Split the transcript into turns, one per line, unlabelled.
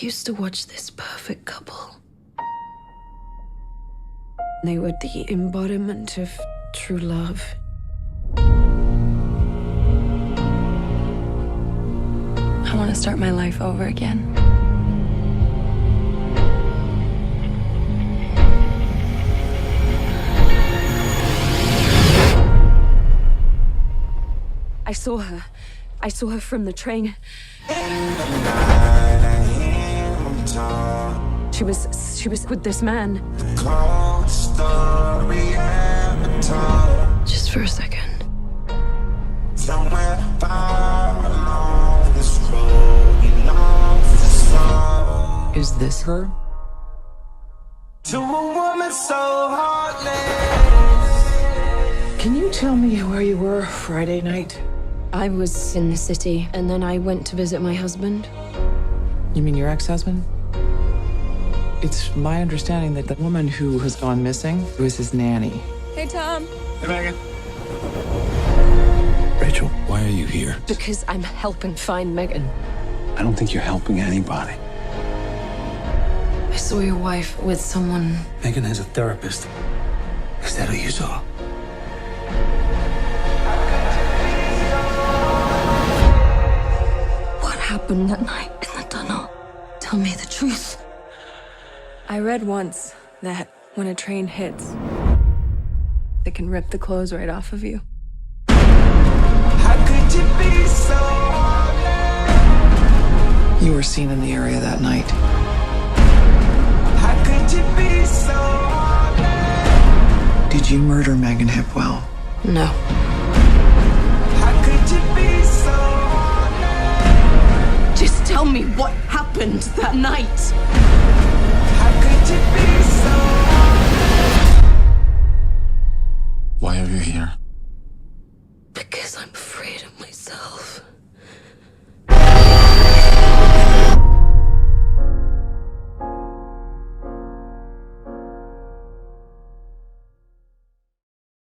used to watch this perfect couple. They were the embodiment of true love.
I want to start my life over again. I saw her. I saw her from the train. She was with this man.
Just for a second.
Is this her?
To a woman so heartless.
Can you tell me where you were Friday night?
I was in the city, and then I went to visit my husband.
You mean your ex-husband? It's my understanding that the woman who has gone missing was his nanny.
Hey, Tom.
Hey, Megan.
Rachel, why are you here?
Because I'm helping find Megan.
I don't think you're helping anybody.
I saw your wife with someone.
Megan has a therapist. Is that who you saw?
What happened that night in the tunnel? Tell me the truth.
I read once that when a train hits, it can rip the clothes right off of you.
How could you be so heartless?
You were seen in the area that night.
How could you be so heartless?
Did you murder Megan Hipwell?
No.
How could you be so heartless?
Just tell me what happened that night.
How could you be so heartless?
Why are you here?